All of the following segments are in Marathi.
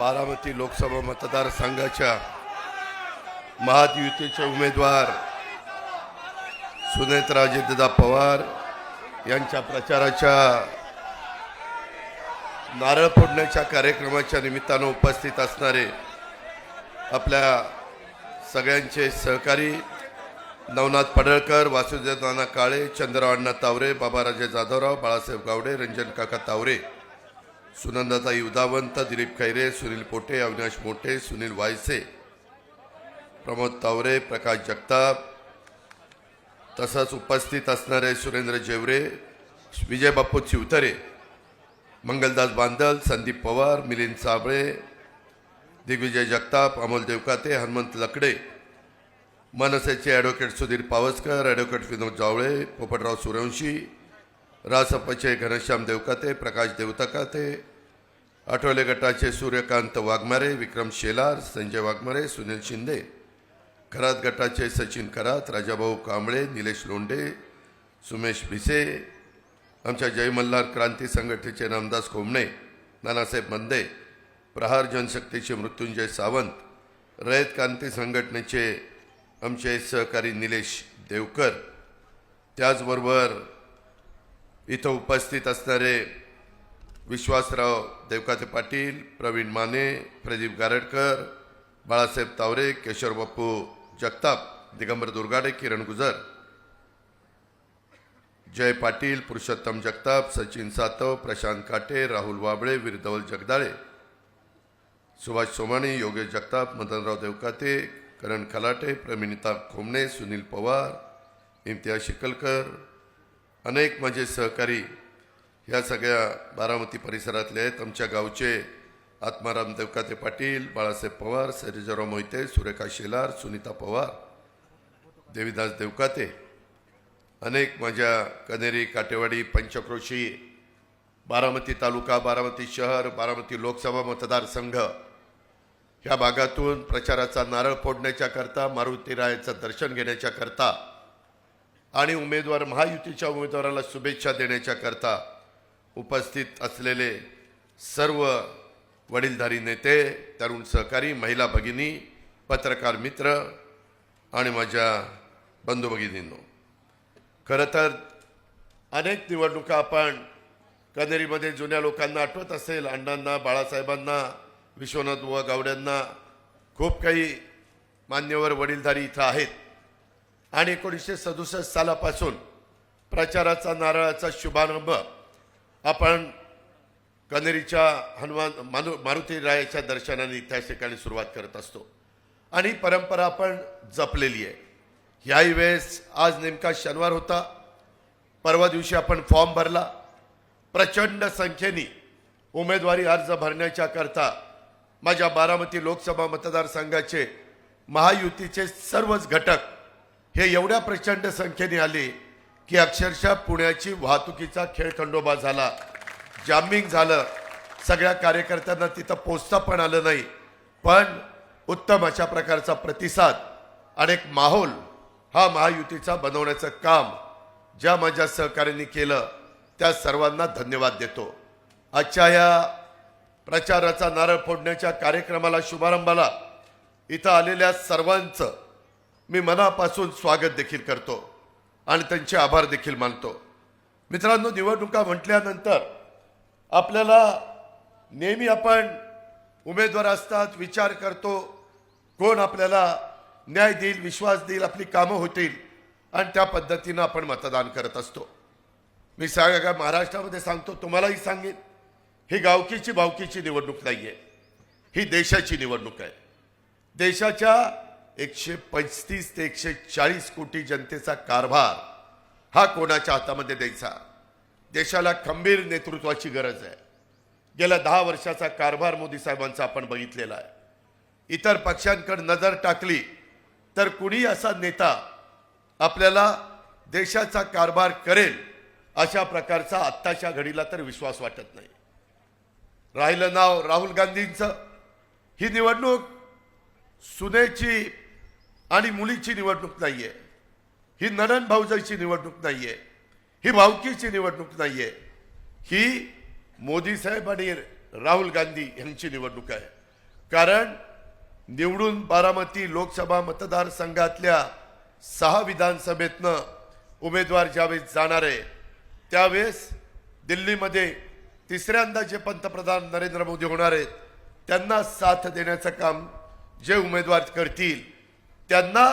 बारामती लोकसभा मतदारसंघाच्या महायुतीचे उमेदवार सुनेत्राजितदादा पवार यांच्या प्रचाराच्या नारळ फोडण्याच्या कार्यक्रमाच्या निमित्तानं उपस्थित असणारे आपल्या सगळ्यांचे सहकारी नवनाथ पडळकर, वासुदेव नाना काळे, चंद्रराव अण्णा तावरे, बाबाराजे जाधवराव, बाळासाहेब गावडे, रंजन काका तावरे, सुनंदाताई उदावंत, दिलीप खैरे, सुनील पोटे, अविनाश मोठे, सुनील वायसे, प्रमोद तावरे, प्रकाश जगताप, तसंच उपस्थित असणारे सुरेंद्र जेवरे, विजय बापू चिवतरे, मंगलदास बांदल, संदीप पवार, मिलिंद साबळे, दिग्विजय जगताप, अमोल देवकाते, हनुमंत लकडे, मनसेचे ॲडव्होकेट सुधीर पावसकर, ॲडव्होकेट विनोद जावळे, पोपटराव सूर्यवंशी, रासपचे घनश्याम देवकाते, प्रकाश देवतकाते, आठवले गटाचे सूर्यकांत वाघमारे, विक्रम शेलार, संजय वाघमारे, सुनील शिंदे, खरात गटाचे सचिन खरात, राजाभाऊ कांबळे, निलेश लोंढे, सुमेश भिसे, आमच्या जय मल्हार क्रांती संघटनेचे रामदास कोमणे, नानासाहेब मंदे, प्रहार जनशक्तीचे मृत्युंजय सावंत, रयत क्रांती संघटनेचे आमचे सहकारी निलेश देवकर, त्याचबरोबर इथं उपस्थित असणारे विश्वासराव देवकाते पाटील, प्रवीण माने, प्रदीप गारडकर, बाळासाहेब तावरे, केशर बापू जगताप, दिगंबर दुर्गाडे, किरण गुजर, जय पाटील, पुरुषोत्तम जगताप, सचिन सातव, प्रशांत काटे, राहुल वाबळे, वीरधवल जगदाळे, सुभाष सोमाणी, योगेश जगताप, मदनराव देवकाते, करण खलाटे, प्रमिनिता खोमणे, सुनील पवार, इम्तियाज शिकलकर, अनेक माझे सहकारी ह्या सगळ्या बारामती परिसरातले आहेत. आमच्या गावचे आत्माराम देवकाते पाटील, बाळासाहेब पवार, सैजराव मोहिते, सुरेखा शेलार, सुनीता पवार, देवीदास देवकाते, अनेक माझ्या कनेरी, काटेवाडी, पंचक्रोशी, बारामती तालुका, बारामती शहर, बारामती लोकसभा मतदारसंघ ह्या भागातून प्रचाराचा नारळ फोडण्याच्या करता, मारुतीरायाचं दर्शन घेण्याच्या करता आणि महायुतीच्या उमेदवाराला शुभेच्छा देण्याच्या करता उपस्थित असलेले सर्व वडीलधारी नेते, तरुण सहकारी, महिला भगिनी, पत्रकार मित्र आणि माझ्या बंधू भगिनींनो, खरं तर अनेक निवडणुका आपण कनेरीमध्ये जुन्या लोकांना आठवत असेल, अण्णांना, बाळासाहेबांना, विश्वनाथ बुवा गावड्यांना, खूप काही मान्यवर वडीलधारी इथं आहेत आणि 1967 सालापासून प्रचाराचा नारळाचा शुभारंभ आपण कनेरीच्या मारुतीरायाच्या दर्शनाने त्या ठिकाणी सुरुवात करत असतो आणि परंपरा आपण जपलेली आहे. याही वेळेस आज नेमका शनिवार होता, परवा दिवशी आपण फॉर्म भरला. प्रचंड संख्येने उमेदवारी अर्ज भरण्याच्या करता माझ्या बारामती लोकसभा मतदारसंघाचे महायुतीचे सर्वच घटक हे एवढ्या प्रचंड संख्येने आले की अक्षरशः पुण्याची वाहतुकीचा खेळखंडोबा झाला, जामिंग झालं. सगळ्या कार्यकर्त्यांना तिथं पोचता पण आलं नाही, पण उत्तम अशा प्रकारचा प्रतिसाद आणि एक माहोल हा महायुतीचा बनवण्याचं काम ज्या माझ्या सहकार्यांनी केलं त्या सर्वांना धन्यवाद देतो. आजच्या या प्रचाराचा नारळ फोडण्याच्या कार्यक्रमाला, शुभारंभाला इथं आलेल्या सर्वांचं मी मनापासून स्वागत देखील करतो आणि त्यांचे आभार देखील मानतो. मित्रांनो, निवडणुका म्हटल्यानंतर आपल्याला नेहमी आपण उमेदवार असतात, विचार करतो कोण आपल्याला न्याय देईल, विश्वास देईल, आपली कामं होतील आणि त्या पद्धतीनं आपण मतदान करत असतो. मी सगळ्या महाराष्ट्रामध्ये सांगतो, तुम्हालाही सांगेन, ही गावकीची भावकीची निवडणूक नाही आहे, ही देशाची निवडणूक आहे. देशाच्या 135 ते 140 कोटी जनतेचा कारभार हा कोणाच्या हातामध्ये द्यायचा? देशाला खंबीर नेतृत्वाची गरज आहे. गेल्या 10 वर्षाचा कारभार मोदी साहेबांचा आपण बघितलेला आहे. इतर पक्षांकडे नजर टाकली तर कुणी असा नेता आपल्याला देशाचा कारभार करेल अशा प्रकारचा आत्ताच्या घडीला तर विश्वास वाटत नाही. राहिलं नाव राहुल गांधींचं. ही निवडणूक सुनेची आणि मुलीची निवडणूक नाहीये, ही नणन भाऊजाईची निवडणूक नाहीये, ही भावकीची निवडणूक नाहीये, ही मोदी साहेब आणि राहुल गांधी यांची निवडणूक आहे. कारण निवडून बारामती लोकसभा मतदारसंघातल्या 6 विधानसभेतनं उमेदवार ज्यावेळेस जाणार आहे त्यावेळेस दिल्लीमध्ये तिसऱ्यांदा जे पंतप्रधान नरेंद्र मोदी होणार आहेत त्यांना साथ देण्याचं काम जे उमेदवार करतील त्यांना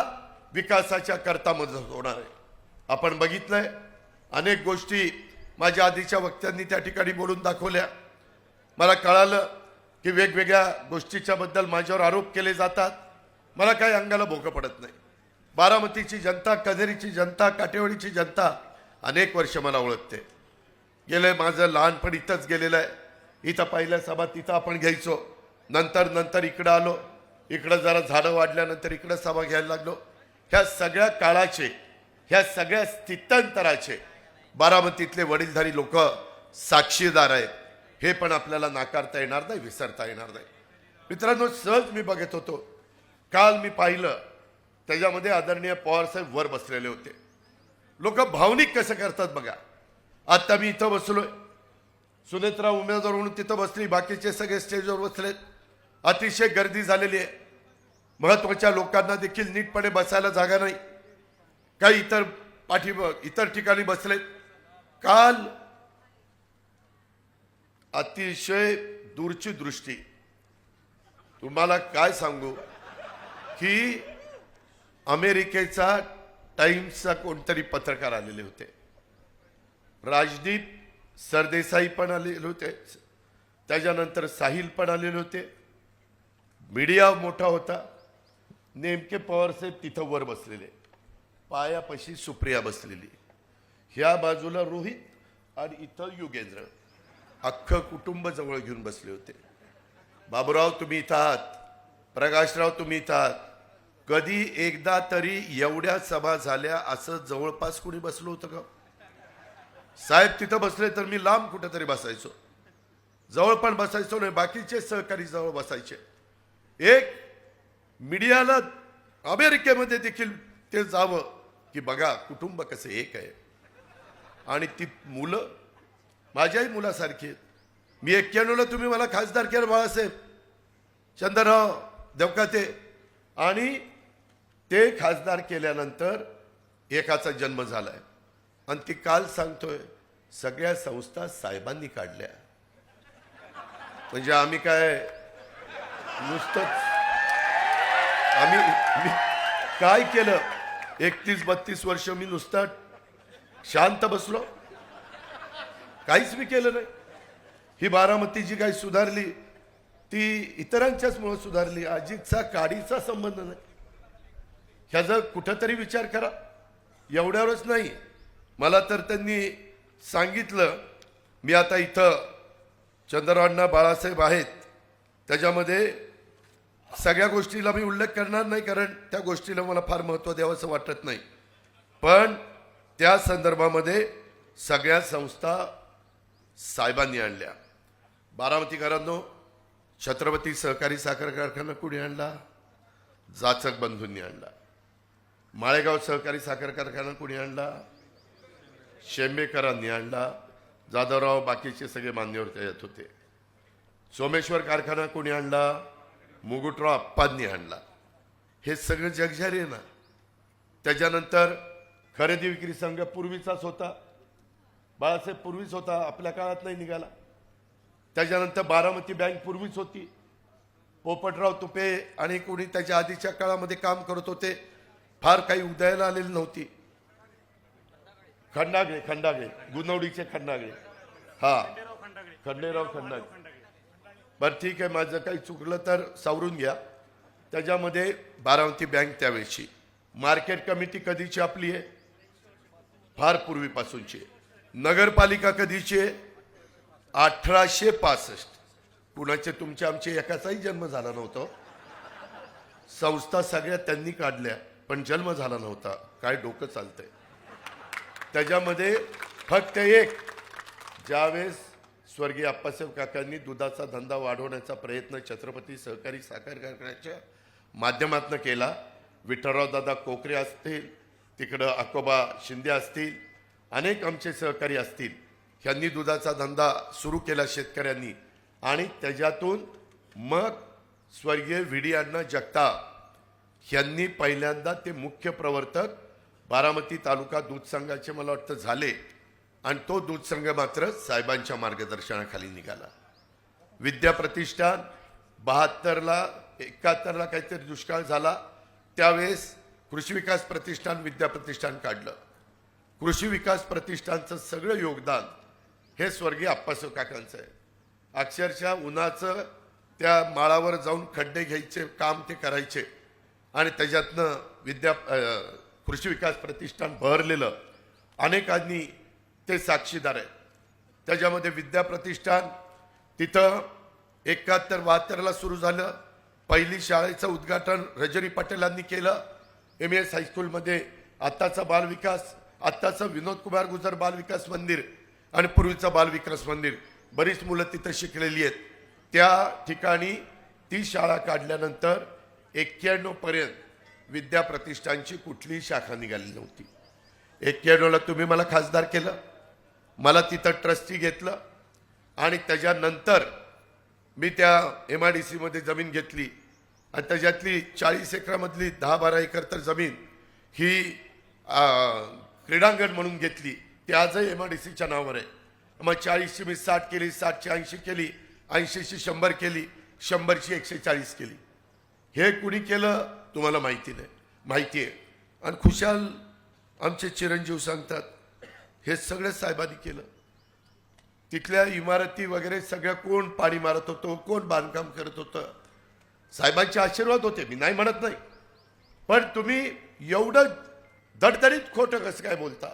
विकासाच्या करता मदत होणार आहे. आपण बघितलंय अनेक गोष्टी माझ्या आधीच्या वक्त्यांनी त्या ठिकाणी बोलून दाखवल्या. मला कळालं की वेगवेगळ्या गोष्टीच्या बद्दल माझ्यावर आरोप केले जातात. मला काही अंगाला भोकं पडत नाही. बारामतीची जनता, कधेरीची जनता, काटेवाडीची जनता अनेक वर्ष मला ओळखते. गेले माझं लहानपण इथंच गेलेलं आहे. इथं पहिल्या सभा तिथं आपण घ्यायचो. नंतर इकडं आलो. इकडं जरा झाडं वाढल्यानंतर इकडं सभा घ्यायला लागलो. ह्या सगळ्या काळाचे, ह्या सगळ्या स्थित्यंतराचे बारामतीतले वडीलधारी लोक साक्षीदार आहेत. हे पण आपल्याला नाकारता येणार नाही, विसरता येणार नाही. मित्रांनो, सहज मी बघत होतो. काल मी पाहिलं त्याच्यामध्ये आदरणीय पवारसाहेब वर बसलेले होते. लोक भावनिक कसं करतात बघा. आता मी इथं बसलोय, सुनेत्रा उमेदवार म्हणून तिथं बसली, बाकीचे सगळे स्टेजवर बसलेत. अतिशय गर्दी झालेली आहे. महत्वाच्या लोकांना देखील नीटपणे बसायला जागा नाही. काही इतर ठिकाणी बसलेत. काल अतिशय दूरची दृष्टी. तुम्हाला काय सांगू की अमेरिकेचा टाइम्सचा कोणतरी पत्रकार आलेले होते. राजदीप सरदेसाई पण आलेले होते. त्याच्यानंतर साहिल पण आलेले होते. मीडिया मोठा होता. नेमके पवारसाहेब तिथं वर बसलेले, पायापाशी सुप्रिया बसलेली, ह्या बाजूला रोहित आणि इथं युगेंद्र, अख्खं कुटुंब जवळ घेऊन बसले होते. बाबूराव तुम्ही इथं आहात, प्रकाशराव तुम्ही इथं आहात. कधी एकदा तरी एवढ्या सभा झाल्या असं जवळपास कुणी बसलो होतं का? साहेब तिथं बसले तर मी लांब कुठेतरी बसायचो, जवळ पण बसायचो नाही. बाकीचे सहकारी जवळ बसायचे. एक मीडियाला अमेरिकेमध्ये देखील ते जावं की बघा कुटुंब कसं एक आहे. आणि ती मुलं माझ्याही मुलासारखी आहेत. मी 91ला तुम्ही मला खासदार केलं बाळासाहेब चंद्रराव देवकाते, आणि ते खासदार केल्यानंतर एकाचा जन्म झालाय. आणि ती काल सांगतोय सगळ्या संस्था साहेबांनी काढल्या. म्हणजे आम्ही काय नुसतंच मी काय केलं? 31-32 वर्ष मी नुसतं शांत बसलो, काहीच मी केलं नाही. ही बारामती जी काही सुधारली ती इतरांच्याच मुळे सुधारली. अजितचा काडीचा संबंध नाही. ह्याचा कुठंतरी विचार करा. एवढ्यावरच नाही, मला तर त्यांनी सांगितलं. मी आता इथं चंद्ररावण्णा बाळासाहेब आहेत, त्याच्यामध्ये सगळ्या गोष्टीला मी उल्लेख करणार नाही कारण त्या गोष्टीला मला फार महत्त्व द्यावंसं वाटत नाही. पण त्या संदर्भामध्ये सगळ्या संस्था साहेबांनी आणल्या. बारामतीकरांनो, छत्रपती सहकारी साखर कारखाना कुणी आणला? जाचक बंधूंनी आणला. माळेगाव सहकारी साखर कारखाना कुणी आणला? शेंबेकरांनी आणला. जाधवराव बाकीचे सगळे मान्यवर त्याच्यात होते. सोमेश्वर कारखाना कोणी आणला? मुगुटराव अप्पांनी आणला. हे सगळं जगजारी आहे ना. त्याच्यानंतर खरेदी विक्री संघ पूर्वीचाच होता, बाळासाहेब पूर्वीच होता, आपल्या काळात नाही निघाला. त्याच्यानंतर बारामती बँक पूर्वीच होती. पोपटराव तुपे आणि कोणी त्याच्या आधीच्या काळामध्ये काम करत होते. फार काही उदयाला आलेली नव्हती. खंडागळे गुणवडीचे खंडागळे, हा खंडेराव खंडागळे. बरं ठीक आहे, माझं काही चुकलं तर सावरून घ्या. त्याच्यामध्ये बारामती बँक त्यावेळेची. मार्केट कमिटी कधीची आपली आहे? फार पूर्वीपासूनची. नगरपालिका कधीची आहे? 1865. कुणाचे तुमचे आमचे एकाचाही जन्म झाला नव्हता. संस्था सगळ्या त्यांनी काढल्या पण जन्म झाला नव्हता. काय डोकं चालतंय? त्याच्यामध्ये फक्त एक, ज्यावेळेस स्वर्गीय अप्पासाहेब काकांनी दुधाचा धंदा वाढवण्याचा प्रयत्न छत्रपती सहकारी साखर कारखान्याच्या माध्यमातून केला. विठ्ठलराव दादा कोकरे असतील, तिकडं अकोबा शिंदे असतील, अनेक आमचे सहकारी असतील, ह्यांनी दुधाचा धंदा सुरू केला शेतकऱ्यांनी. आणि त्याच्यातून मग स्वर्गीय व्ही डी अण्णा जगताप यांनी पहिल्यांदा ते मुख्य प्रवर्तक बारामती तालुका दूध संघाचे मला वाटतं झाले आणि तो दूध संघ मात्र साहेबांच्या मार्गदर्शनाखाली निघाला. विद्या प्रतिष्ठान 72ला 71ला काहीतरी दुष्काळ झाला, त्यावेळेस कृषी विकास प्रतिष्ठान विद्या प्रतिष्ठान काढलं. कृषी विकास प्रतिष्ठानचं सगळं योगदान हे स्वर्गीय आप्पासाहेब काकांचं आहे. अक्षरशः उन्हाचं त्या माळावर जाऊन खड्डे घ्यायचे काम ते करायचे आणि त्याच्यातनं कृषी विकास प्रतिष्ठान बहरलेलं अनेकांनी ते साक्षीदार आहेत. त्याच्यामध्ये विद्या प्रतिष्ठान तिथं 71-72ला सुरू झालं. पहिली शाळेचं उद्घाटन रजनी पटेलांनी केलं. MS हायस्कूलमध्ये आत्ताचा बालविकास, आत्ताचं विनोद कुमार गुजर बालविकास मंदिर आणि पूर्वीचं बालविकास मंदिर, बरीच मुलं तिथं शिकलेली आहेत. त्या ठिकाणी ती शाळा काढल्यानंतर 91 पर्यंत विद्या प्रतिष्ठानची कुठलीही शाखा निघाली नव्हती. 91ला तुम्ही मला खासदार केलं, मला तिथं ट्रस्टी घेतलं आणि त्याच्यानंतर मी त्या MIDC मध्ये जमीन घेतली आणि त्याच्यातली 40 एकरामधली 10-12 एकर तर जमीन ही क्रीडांगण म्हणून घेतली. ती आजही MIDCच्या नावावर आहे. मग 40ची मी 60 केली, 60ची 80 केली, 80ची 100 केली, 100ची 140 केली. हे कुणी केलं तुम्हाला माहिती नाही, माहिती आहे. आणि खुशाल आमचे चिरंजीव सांगतात हे सगळं साहेबांनी केलं. तिथल्या इमारती वगैरे सगळं कोण पाणी मारत होतं, कोण बांधकाम करत होतं, साहेबांचे आशीर्वाद होते, मी नाही म्हणत नाही. पण तुम्ही एवढं दडदडीत खोटं कसं काय बोलता?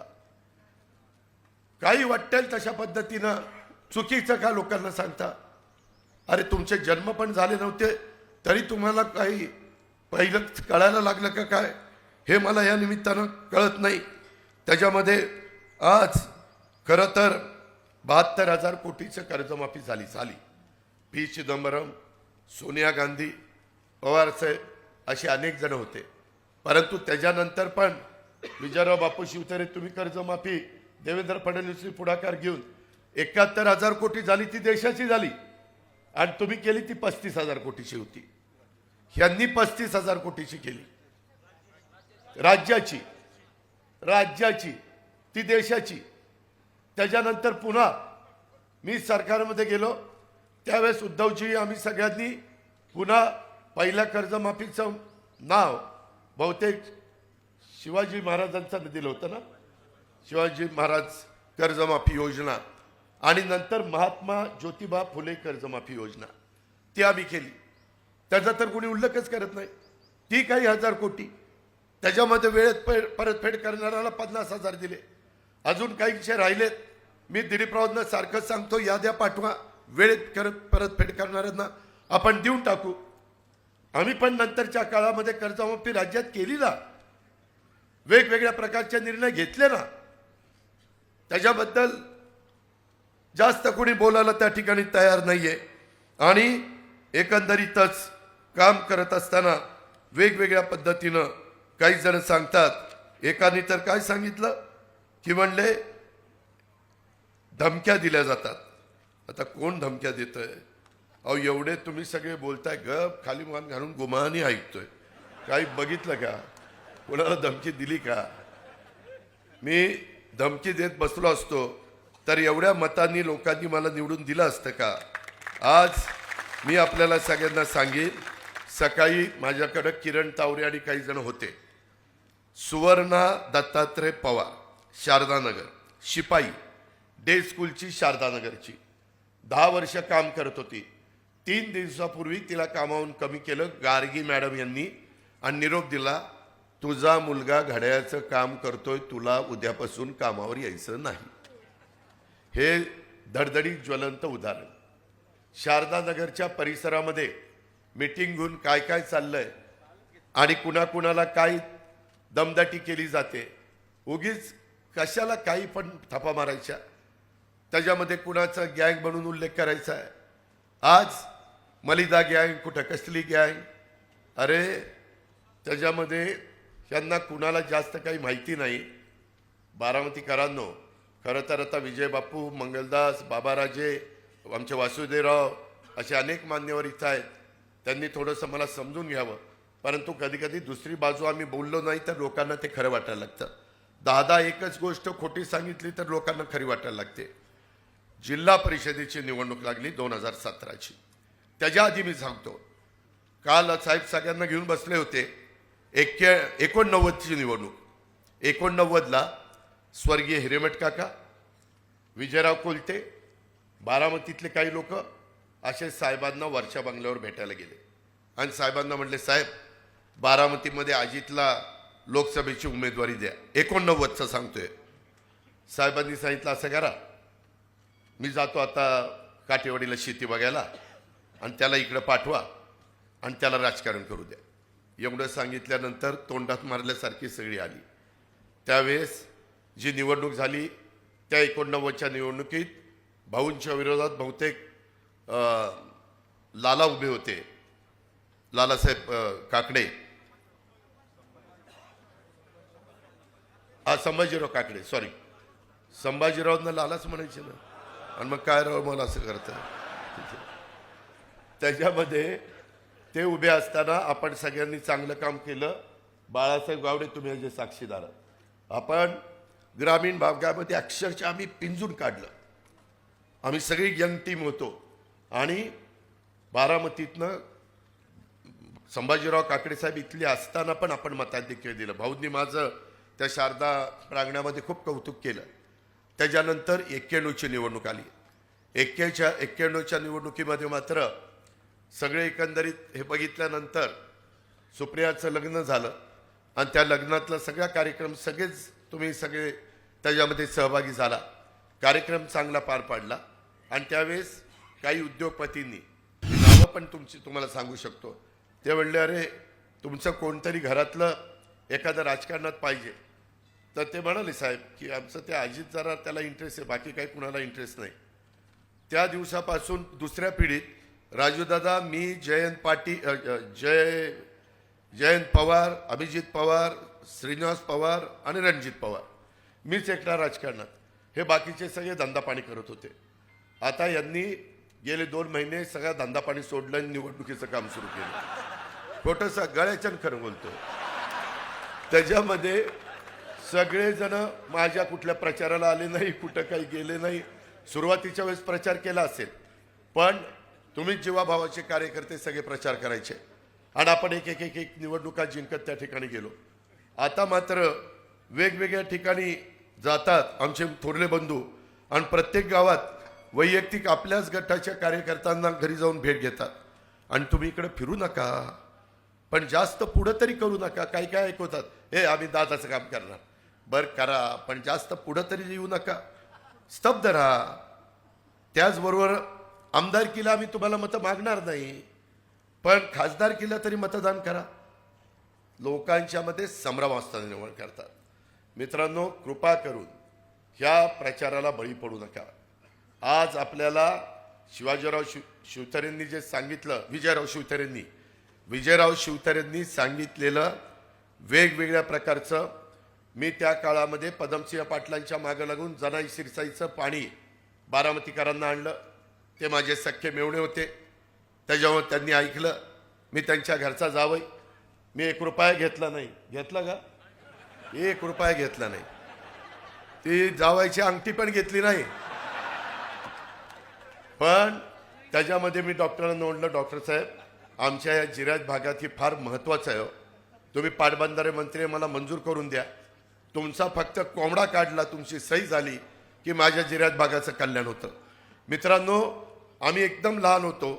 काही वाटेल तशा पद्धतीनं चुकीचं का लोकांना सांगता? अरे तुमचे जन्म पण झाले नव्हते तरी तुम्हाला काही पहिलं कळायला लागलं का काय हे मला या निमित्तानं कळत नाही. त्याच्यामध्ये आज खरं तर 72,000 कोटीचं कर्जमाफी झाली. पी चिदंबरम, सोनिया गांधी, पवार साहेब असे अनेक जण होते. परंतु त्याच्यानंतर पण विजयराव बापू शिवतारे तुम्ही कर्जमाफी देवेंद्र फडणवीसनी पुढाकार घेऊन 71,000 कोटी झाली, ती देशाची झाली आणि तुम्ही केली ती 35,000 कोटीची होती. यांनी 35,000 कोटीची केली, राज्याची ती देशाची. त्याच्यानंतर पुन्हा मी सरकारमध्ये गेलो त्यावेळेस उद्धवजी आम्ही सगळ्यांनी पुन्हा पहिल्या कर्जमाफीचं नाव बहुतेक शिवाजी महाराजांचं दिलं होतं ना, शिवाजी महाराज कर्जमाफी योजना, आणि नंतर महात्मा ज्योतिबा फुले कर्जमाफी योजना ती आम्ही केली. त्याचा तर कोणी उल्लेखच करत नाही. ती काही 1000 कोटी, त्याच्यामध्ये वेळेत परतफेड करणाऱ्याला 50,000 दिले. अजून काही राहिलेत. मी दिलीपरावांना सारखं सांगतो याद्या पाठवा, वेळेत परतफेड करणाऱ्यांना आपण देऊन टाकू. आम्ही पण नंतरच्या काळामध्ये कर्जमाफी राज्यात केली ना, वेगवेगळ्या प्रकारचे निर्णय घेतले ना. त्याच्याबद्दल जास्त कोणी बोलायला त्या ठिकाणी तयार नाहीये. आणि एकंदरीतच काम करत असताना वेगवेगळ्या पद्धतीनं काही जण सांगतात. एकाने तर काय सांगितलं की म्हणले धमक्या दिल्या जातात. आता कोण धमक्या देतोय? अहो एवढे तुम्ही सगळे बोलताय, गप खाली मान घालून गुमानी ऐकतोय. काही बघितलं का? कोणाला धमकी दिली का? मी धमकी देत बसलो असतो तर एवढ्या मतांनी लोकांनी मला निवडून दिलं असतं का? आज मी आपल्याला सगळ्यांना सांगेन, सकाळी माझ्याकडे किरण तावरे आणि काही जण होते. सुवर्णा दत्तात्रय पवार, शारदानगर शिपाई, डे स्कूलची शारदानगरची, 10 वर्ष काम करत होती. 3 दिवसापूर्वी तिला कामावून कमी केलं गार्गी मॅडम यांनी आणि निरोप दिला, तुझा मुलगा घड्याळाचं काम करतोय, तुला उद्यापासून कामावर यायचं नाही. हे धडधडीत ज्वलंत उदाहरण. शारदानगरच्या परिसरामध्ये मीटिंग घेऊन काय काय चाललंय आणि कुणाकुणाला काय दमदाटी केली जाते, उगीच कशाला काही पण थापा मारायच्या, त्याच्यामध्ये कुणाचा गँग म्हणून उल्लेख करायचा आहे. आज मलिदा गँग, कुठं कसली गँग, अरे त्याच्यामध्ये यांना कुणाला जास्त काही माहिती नाही. बारामतीकरांनो, खरं तर आता विजय बापू, मंगलदास, बाबाराजे, आमचे वासुदेवराव असे अनेक मान्यवर इथं आहेत. त्यांनी थोडंसं मला समजून घ्यावं, परंतु कधी कधी दुसरी बाजू आम्ही बोललो नाही तर लोकांना ते खरं वाटायला लागतं. दहा एकच गोष्ट खोटी सांगितली तर लोकांना खरी वाटायला लागते. जिल्हा परिषदेची निवडणूक लागली 2017ची. त्याच्या आधी मी सांगतो, काल साहेब सगळ्यांना घेऊन बसले होते. 89ची निवडणूक. 89ला स्वर्गीय हिरेमठ काका, विजयराव कोलते, बारामतीतले काही लोक असे साहेबांना वरच्या बंगल्यावर भेटायला गेले आणि साहेबांना म्हटले, साहेब बारामतीमध्ये अजितला लोकसभेची उमेदवारी द्या. 89चं सांगतोय. साहेबांनी सांगितलं, असं करा, मी जातो आता काटेवाडीला शेती बघायला आणि त्याला इकडं पाठवा आणि त्याला राजकारण करू द्या. एवढं सांगितल्यानंतर तोंडात मारल्यासारखी सगळी आली. त्यावेळेस जी निवडणूक झाली त्या 89च्या निवडणुकीत भाऊंच्या विरोधात बहुतेक लाला उभे होते, लालासाहेब काकडे, संभाजीराव काकडे, सॉरी संभाजीरावना लालाच म्हणायचे ना, आणि मग काय राव मला असं करतं. त्याच्यामध्ये ते उभे असताना आपण सगळ्यांनी चांगलं काम केलं. बाळासाहेब गावडे तुम्ही याचे साक्षीदार. आपण ग्रामीण भागामध्ये अक्षरशः आम्ही पिंजून काढलं. आम्ही सगळी यंग टीम होतो आणि बारामतीतनं संभाजीराव काकडे साहेब इथले असताना पण आपण मताधिक्य दिलं. भाऊंनी माझं त्या शारदा प्रांगणामध्ये खूप कौतुक केलं. त्याच्यानंतर 91ची निवडणूक आली. 91च्या निवडणुकीमध्ये मात्र सगळे एकंदरीत हे बघितल्यानंतर सुप्रियाचं लग्न झालं आणि त्या लग्नातला सगळा कार्यक्रम सगळेच तुम्ही सगळे त्याच्यामध्ये सहभागी झाला. कार्यक्रम चांगला पार पाडला आणि त्यावेळेस काही उद्योगपतींनी नावं पण तुम्हाला सांगू शकतो. ते म्हणले, अरे तुमचं कोणतरी घरातलं एखादं राजकारणात पाहिजे. तर ते म्हणाले, साहेब की आमचं ते अजित जरा त्याला इंटरेस्ट आहे, बाकी काही कुणाला इंटरेस्ट नाही. त्या दिवसापासून दुसऱ्या पिढीत राजूदादा, मी, जयंत पवार, अभिजित पवार, श्रीनिवास पवार आणि रणजित पवार, मीच एकटा राजकारणात. हे बाकीचे सगळे धंदापाणी करत होते. आता यांनी गेले 2 महिने सगळा धंदापाणी सोडलं आणि निवडणुकीचं काम सुरू केलं. खोटंसं गळ्याच्यानं खरं बोलतो. त्याच्यामध्ये सगळेजण माझ्या कुठल्या प्रचाराला आले नाही, कुठं काही गेले नाही. सुरुवातीच्या वेळेस प्रचार केला असेल, पण तुम्ही जीवाभावाचे कार्यकर्ते सगळे प्रचार करायचे आणि आपण एक निवडणुका जिंकत त्या ठिकाणी गेलो. आता मात्र वेगवेगळ्या ठिकाणी जातात आमचे थोरले बंधू आणि प्रत्येक गावात वैयक्तिक आपल्याच गटाच्या कार्यकर्त्यांना घरी जाऊन भेट घेतात. आणि तुम्ही इकडे फिरू नका, पण जास्त पुढं तरी करू नका. काही काय ऐकवतात, हे आम्ही दादाचं काम करणार. बरं करा, पण जास्त पुढं तरी येऊ नका, स्तब्ध राहा. त्याचबरोबर आमदारकीला आम्ही तुम्हाला मतं मागणार नाही, पण खासदारकीला तरी मतदान करा. लोकांच्या मध्ये संभ्रम असताना निवड करतात. मित्रांनो, कृपा करून ह्या प्रचाराला बळी पडू नका. आज आपल्याला शिवाजीराव शिवतारेंनी जे सांगितलं, विजयराव शिवतारेंनी सांगितलेलं वेगवेगळ्या प्रकारचं, मी त्या काळामध्ये पदमसिंह पाटलांच्या मागं लागून जनाई शिरसाईचं पाणी बारामतीकरांना आणलं. ते माझे सख्खे मेवणे होते. त्याच्यावर त्यांनी ऐकलं. मी त्यांच्या घरचा जावई. मी 1 रुपया घेतला नाही. घेतला का? 1 रुपया घेतला नाही. ती जावायची अंगठी पण घेतली नाही. पण त्याच्यामध्ये मी डॉक्टरांना म्हटलं, डॉक्टर साहेब, आमच्या या जिरायत भागात ही फार महत्त्वाचं आहे. तुम्ही पाटबंधारे मंत्री मला मंजूर करून द्या. तुमचा फक्त कोंबडा काढला, तुमची सही झाली की माझ्या जिरायत भागाचं कल्याण होतं. मित्रांनो, आम्ही एकदम लहान होतो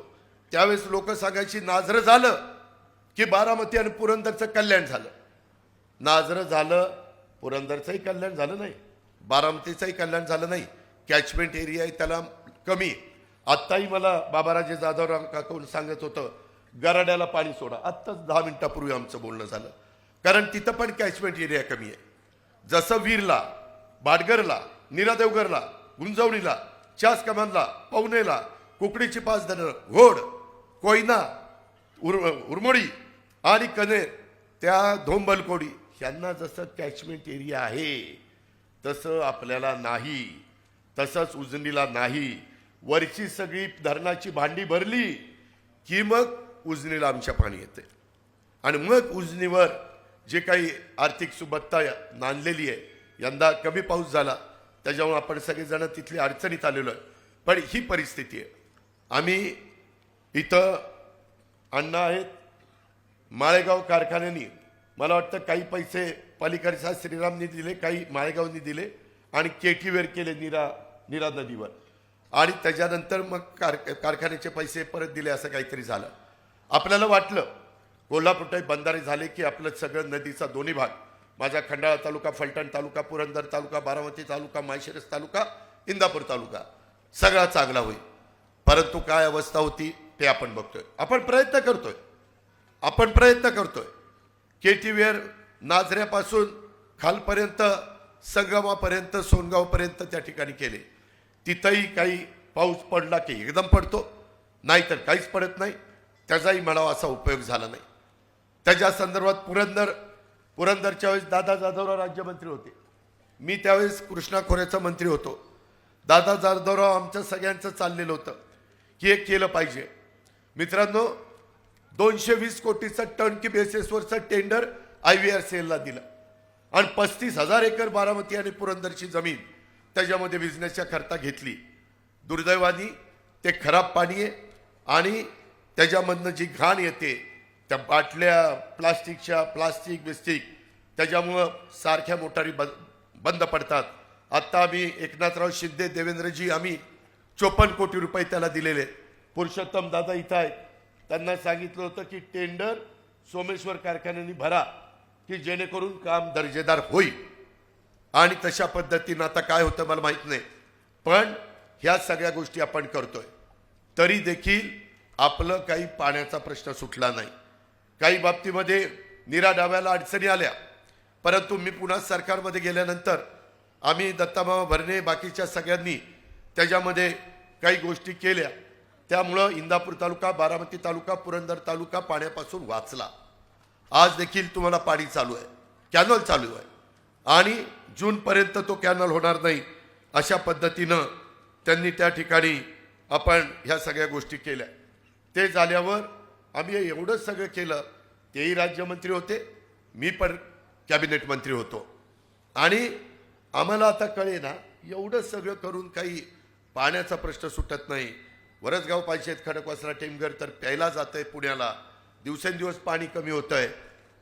त्यावेळेस लोक सांगायची, नाझरं झालं की बारामती आणि पुरंदरचं कल्याण झालं. नाझरं झालं, पुरंदरचंही कल्याण झालं नाही, बारामतीचंही कल्याण झालं नाही. कॅचमेंट एरिया आहे त्याला कमी. आत्ताही मला बाबाराजे जाधवराव काकून सांगत होतं, गराड्याला पाणी सोडा. आत्ताच 10 मिनिटापूर्वी आमचं बोलणं झालं. कारण तिथं पण कॅचमेंट एरिया कमी आहे. जसं वीरला, बाडगरला, नीरादेवगरला, गुंजवणीला, चास कमानला, पवनेला, कुकडीची 5 धरणं, घोड, कोयना, उरमोडी आणि कनेर, त्या धोंबलकोडी यांना जसं कॅचमेंट एरिया आहे तसं आपल्याला नाही. तसंच उजनीला नाही. वरची सगळी धरणाची भांडी भरली की मग उजनीला आमच्या पाणी येते आणि मग उजनीवर जे काही आर्थिक सुबत्ता नांदलेली आहे, यंदा कमी पाऊस झाला त्याच्यामुळे आपण सगळेजण तिथली अडचणीत आलेलो आहे, पण ही परिस्थिती आहे. आम्ही इथं अण्णा आहेत, माळेगाव कारखान्यांनी मला वाटतं काही पैसे पलीकडच्या श्रीरामनी दिले, काही माळेगावनी दिले आणि केटीवेर केले नीरा नदीवर आणि त्याच्यानंतर मग कारखान्याचे पैसे परत दिले असं काहीतरी झालं. आपल्याला वाटलं कोल्हापूर बंधारे झाले की आपलं सगळं नदीचा दोन्ही भाग, माझा खंडाळा तालुका, फलटण तालुका, पुरंदर तालुका, बारामती तालुका, माळशिरस तालुका, इंदापूर तालुका सगळा चांगला होईल. परंतु काय अवस्था होती ते आपण बघतोय. आपण प्रयत्न करतोय. केटीवेर नाझऱ्यापासून खालपर्यंत संगमापर्यंत सोनगावपर्यंत त्या ठिकाणी केले. तिथंही काही पाऊस पडला की एकदम पडतो, नाहीतर काहीच पडत नाही. त्याचाही म्हणावा असा उपयोग झाला नाही. त्याच्या संदर्भात पुरंदरच्या वेळेस दादा जाधवराव राज्यमंत्री होते, मी त्यावेळेस कृष्णा खोऱ्याचा मंत्री होतो. दादा जाधवराव आमचं सगळ्यांचं चाललेलं होतं की हे केलं पाहिजे. मित्रांनो, 220 कोटीचं टर्नकी बेसिसवरचं टेंडर IVRCLला दिलं आणि 35,000 एकर बारामती आणि पुरंदरची जमीन त्याच्यामध्ये बिझनेसच्या करता घेतली. दुर्दैवानी ते खराब पाणी आहे आणि त्याच्यामधनं जी घाण येते त्या बाटल्या प्लास्टिक बिस्टिक त्याच्यामुळं सारख्या मोटारी बंद पडतात. आत्ता आम्ही एकनाथराव शिंदे देवेंद्रजी आम्ही 54 कोटी रुपये त्याला दिलेले. पुरुषोत्तम दादा इथं आहेत, त्यांना सांगितलं होतं की टेंडर सोमेश्वर कारखान्याने भरा की जेणेकरून काम दर्जेदार होईल आणि तशा पद्धतीनं आता काय होतं मला माहीत नाही, पण ह्या सगळ्या गोष्टी आपण करतोय. तरी देखील आपलं काही पाण्याचा प्रश्न सुटला नाही. काही बाबतीमध्ये नीरा डाव्याला अडचणी आल्या, परंतु मी पुन्हा सरकारमध्ये गेल्यानंतर आम्ही दत्तामामा भरणे बाकीच्या सगळ्यांनी त्याच्यामध्ये काही गोष्टी केल्या. त्यामुळं इंदापूर तालुका, बारामती तालुका, पुरंदर तालुका पाण्यापासून वाचला. आज देखील तुम्हाला पाणी चालू आहे, कॅनल चालू आहे आणि जूनपर्यंत तो कॅनल होणार नाही अशा पद्धतीनं त्यांनी त्या ठिकाणी आपण ह्या सगळ्या गोष्टी केल्या. ते झाल्यावर आम्ही एवढं सगळं केलं. तेही राज्यमंत्री होते, मी पण कॅबिनेट मंत्री होतो आणि आम्हाला आता कळे ना, एवढं सगळं करून काही पाण्याचा प्रश्न सुटत नाही. वरसगाव पंचायत, खडकवासला, टेमघर तर प्यायला जातंय पुण्याला, दिवसेंदिवस पाणी कमी होतं आहे.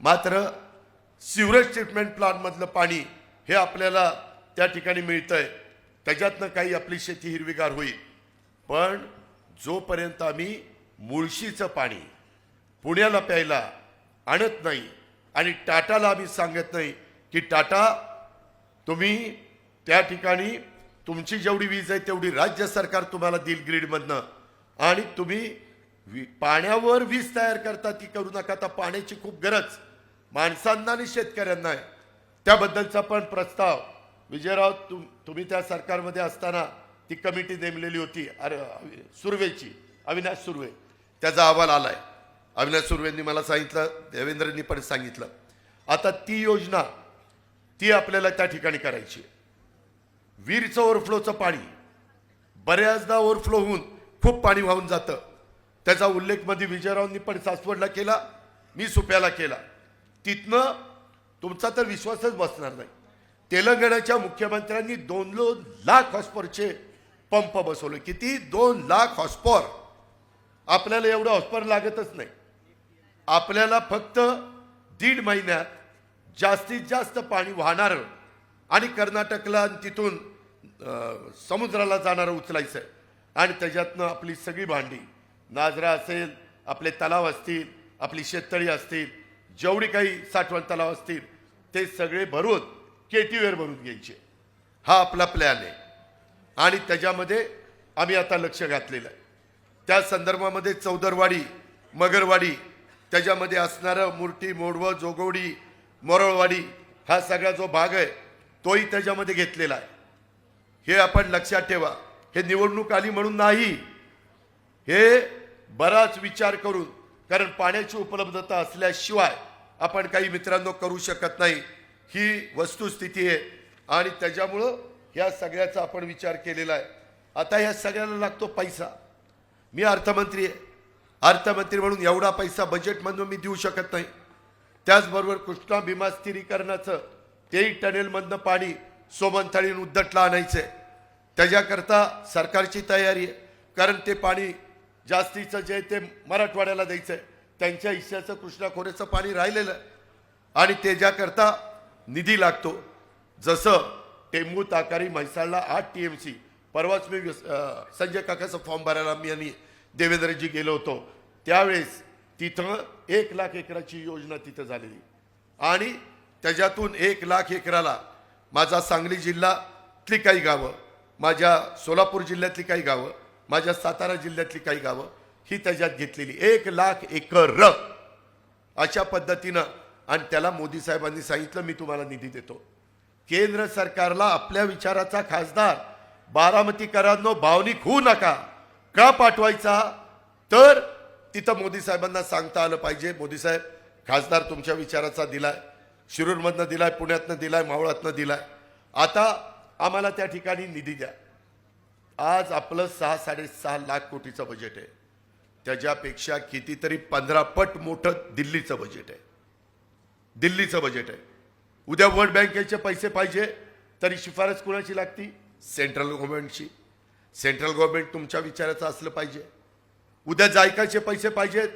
मात्र सिवरेज ट्रीटमेंट प्लांटमधलं पाणी हे आपल्याला त्या ठिकाणी मिळतं आहे, त्याच्यातनं काही आपली शेती हिरवीगार होईल. पण जोपर्यंत आम्ही मुळशीचं पाणी पुण्याला प्यायला आणत नाही आणि टाटाला आम्ही सांगत नाही की टाटा तुम्ही त्या ठिकाणी तुमची जेवढी वीज आहे तेवढी राज्य सरकार तुम्हाला देईल ग्रीडमधनं आणि तुम्ही पाण्यावर वीज तयार करता ती करू नका. आता पाण्याची खूप गरज माणसांना आणि शेतकऱ्यांना आहे. त्याबद्दलचा पण प्रस्ताव विजयराव तुम्ही त्या सरकारमध्ये असताना ती कमिटी नेमलेली होती सुर्वेची, अविनाश सुर्वे, त्याचा अहवाल आलाय. अविनाश सुर्वेंनी मला सांगितलं, देवेंद्रनी पण सांगितलं. आता ती योजना ती आपल्याला त्या ठिकाणी करायची. वीरचं ओव्हरफ्लोचं पाणी बऱ्याचदा ओव्हरफ्लो होऊन खूप पाणी वाहून जातं. त्याचा उल्लेख मध्ये विजयरावांनी पण सासवडला केला, मी सुप्याला केला. तिथनं तुमचा तर विश्वासच बसणार नाही. तेलंगणाच्या मुख्यमंत्र्यांनी 2 लाख हॉर्सपॉवरचे पंप बसवले. किती? 2 लाख हॉर्सपॉवर. आपल्याला एवढं हॉर्सपॉवर लागतच नाही. आपल्याला फक्त 1.5 महिन्यात जास्तीत जास्त पाणी वाहणारं आणि कर्नाटकला आणि तिथून समुद्राला जाणारं उचलायचं आहे आणि त्याच्यातनं आपली सगळी भांडी, नाझरा असेल, आपले तलाव असतील, आपली शेततळी असतील, जेवढी काही साठवण तलाव असतील ते सगळे भरून केटीवेर भरून घ्यायचे. हा आपला प्लॅन आहे आणि त्याच्यामध्ये आम्ही आता लक्ष घातलेलं आहे. त्या संदर्भामध्ये चौदरवाडी, मगरवाडी, त्याच्यामध्ये असणारं मूर्ती, मोडवं, जोगवडी, मोरळवाडी हा सगळा जो भाग आहे तोही त्याच्यामध्ये घेतलेला आहे. हे आपण लक्षात ठेवा. हे निवडणूक आली म्हणून नाही, हे बराच विचार करून, कारण पाण्याची उपलब्धता असल्याशिवाय आपण काही मित्रांनो करू शकत नाही, ही वस्तुस्थिती आहे आणि त्याच्यामुळं ह्या सगळ्याचा आपण विचार केलेला आहे. आता ह्या सगळ्याला लागतो पैसा. मी अर्थमंत्री आहे, अर्थमंत्री म्हणून एवढा पैसा बजेटमधून मी देऊ शकत नाही. त्याचबरोबर कृष्णा भीमा स्थिरीकरणाचं तेही टनेलमधनं पाणी सोमनथळीन उद्दटला आणायचं आहे. त्याच्याकरता सरकारची तयारी आहे, कारण ते पाणी जास्तीचं जे ते मराठवाड्याला द्यायचं आहे. त्यांच्या हिश्श्याचं कृष्णा खोऱ्याचं पाणी राहिलेलं आहे आणि त्याच्याकरता निधी लागतो. जसं टेंबू ताकारी म्हैसाळला 8 TMC, परवाच मी संजय काकाचा फॉर्म भरायला मी आणि देवेंद्रजी गेलो होतो. त्यावेळेस तिथं 1 लाख एकराची योजना तिथं झालेली आणि त्याच्यातून 1 लाख एकराला माझा सांगली जिल्ह्यातली काही गावं, माझ्या सोलापूर जिल्ह्यातली काही गावं, माझ्या सातारा जिल्ह्यातली काही गावं ही त्याच्यात घेतलेली 1 लाख एकर अशा पद्धतीनं. आणि त्याला मोदी साहेबांनी सांगितलं मी तुम्हाला निधी देतो. केंद्र सरकारला आपल्या विचाराचा खासदार बारामतीकरांनो भावनिक होऊ नका. का पाठवायचा तर तिथं मोदी साहेबांना सांगता आलं पाहिजे, मोदी साहेब खासदार तुमच्या विचाराचा दिलाय, शिरूरमधनं दिलाय, पुण्यातनं दिलाय, मावळातनं दिलाय, आता आम्हाला त्या ठिकाणी निधी द्या. आज आपलं 6-6.5 लाख कोटीचं बजेट आहे. त्याच्यापेक्षा कितीतरी 15 पट मोठं दिल्लीचं बजेट आहे. दिल्लीचं बजेट आहे. उद्या वर्ल्ड बँकेचे पैसे पाहिजे तरी शिफारस कोणाची लागती? सेंट्रल गव्हर्नमेंटची. सेंट्रल गव्हर्नमेंट तुमच्या विचाराचं असलं पाहिजे. उद्या जायकाचे पैसे पाहिजेत,